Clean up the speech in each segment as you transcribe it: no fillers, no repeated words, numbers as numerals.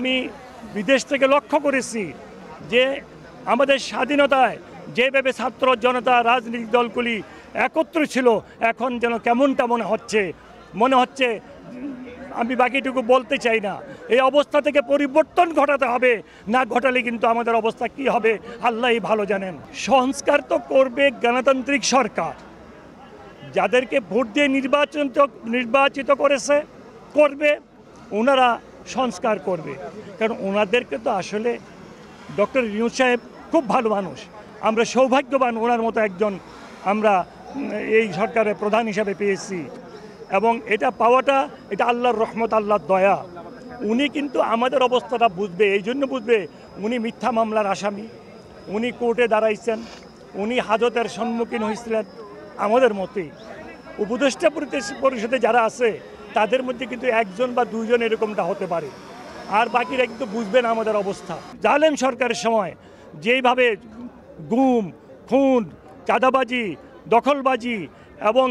আমি বিদেশ থেকে লক্ষ্য করেছি যে আমাদের স্বাধীনতায় যেভাবে ছাত্র জনতা রাজনৈতিক দলগুলি একত্র ছিল, এখন যেন কেমনটা মনে হচ্ছে আমি বাকিটুকু বলতে চাই না। এই অবস্থা থেকে পরিবর্তন ঘটাতে হবে, না ঘটালে কিন্তু আমাদের অবস্থা কি হবে আল্লাহই ভালো জানেন। সংস্কার তো করবে গণতান্ত্রিক সরকার, যাদেরকে ভোট দিয়ে নির্বাচিত করবে ওনারা সংস্কার করবে। কারণ ওনাদেরকে তো আসলে ডক্টর ইউনূস সাহেব খুব ভালো মানুষ, আমরা সৌভাগ্যবান ওনার মতো একজন আমরা এই সরকারের প্রধান হিসাবে পেয়েছি। এবং এটা পাওয়াটা এটা আল্লাহর রহমত, আল্লাহর দয়া। উনি কিন্তু আমাদের অবস্থাটা বুঝবে, এই জন্য বুঝবে উনি মিথ্যা মামলার আসামি, উনি কোর্টে দাঁড়াইছেন, উনি হাজতের সম্মুখীন হয়েছিলেন আমাদের মতোই। উপদেষ্টা পরিষদে যারা আছে তাদের মধ্যে কিন্তু একজন বা দুইজন এরকমটা হতে পারে, আর বাকিরা কিন্তু বুঝবে না আমাদের অবস্থা। জালেম সরকারের সময় যেইভাবে গুম, খুন, চাঁদাবাজি, দখলবাজি এবং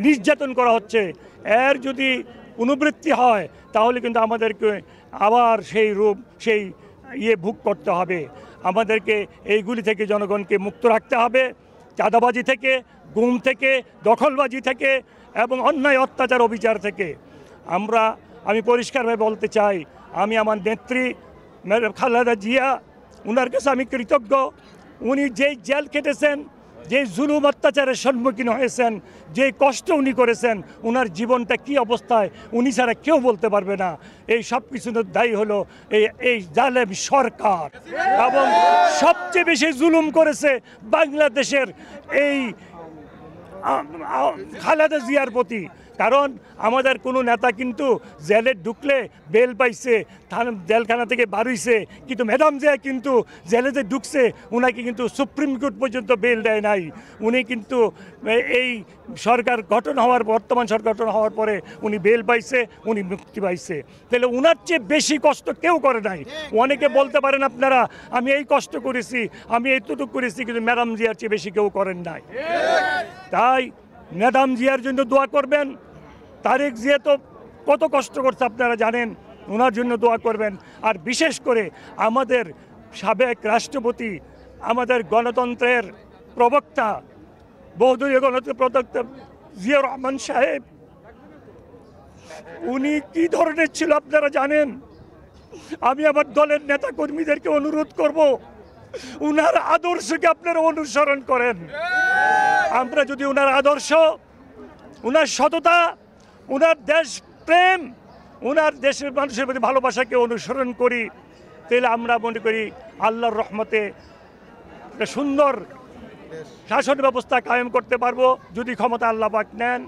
নির্যাতন করা হচ্ছে, এর যদি পুনরাবৃত্তি হয় তাহলে কিন্তু আমাদেরকে আবার সেই ভোগ করতে হবে। আমাদেরকে এইগুলি থেকে জনগণকে মুক্ত রাখতে হবে, চাঁদাবাজি থেকে, গুম থেকে, দখলবাজি থেকে এবং অন্যায় অত্যাচার অবিচার থেকে। আমি পরিষ্কারভাবে বলতে চাই, আমি আমার নেত্রী খালেদা জিয়া, ওনার কাছে আমি কৃতজ্ঞ। উনি যেই জেল খেটেছেন, যে জুলুম অত্যাচারের সম্মুখীন হয়েছেন, যে কষ্ট উনি করেছেন, ওনার জীবনটা কি অবস্থায় উনি ছাড়া কেউ বলতে পারবে না। এই সব কিছু দায়ী হলো এই জালেম সরকার, এবং সবচেয়ে বেশি জুলুম করেছে বাংলাদেশের এই খালেদা জিয়ার প্রতি। কারণ আমাদের কোনো নেতা কিন্তু জেলে ঢুকলে বেল পাইছে, জেলখানা থেকে বাড়িছে, কিন্তু ম্যাডাম জিয়া কিন্তু জেলে যে ঢুকছে ওনাকে কিন্তু সুপ্রিম কোর্ট পর্যন্ত বেল দেয় নাই। উনি কিন্তু এই বর্তমান সরকার গঠন হওয়ার পরে উনি বেল পাইছে, উনি মুক্তি পাইছে। তাহলে ওনার চেয়ে বেশি কষ্ট কেউ করে নাই। অনেকে বলতে পারেন আপনারা আমি এই কষ্ট করেছি, আমি এইটুকু করেছি, কিন্তু ম্যাডাম জিয়ার চেয়ে বেশি কেউ করেন নাই। তাই ম্যাডাম জিয়ার জন্য দোয়া করবেন। তারেক জিয়া তো কত কষ্ট করছে আপনারা জানেন, ওনার জন্য দোয়া করবেন। আর বিশেষ করে আমাদের সাবেক রাষ্ট্রপতি, আমাদের গণতন্ত্রের প্রবক্তা, বহুদলীয় গণতন্ত্রের প্রবক্তা জিয়া রহমান সাহেব, উনি কি ধরনের ছিল আপনারা জানেন। আমি আমার দলের নেতা কর্মীদেরকে অনুরোধ করব, উনার আদর্শকে আপনারা অনুসরণ করেন। আমরা যদি উনার আদর্শ, উনার সততা, উনার দেশপ্রেম, উনার দেশের মানুষের প্রতি ভালোবাসাকে অনুসরণ করি, তাহলে আমরা মনে করি আল্লাহর রহমতে একটা সুন্দর শাসন ব্যবস্থা কায়েম করতে পারবো, যদি ক্ষমতা আল্লাহ পাক নেন।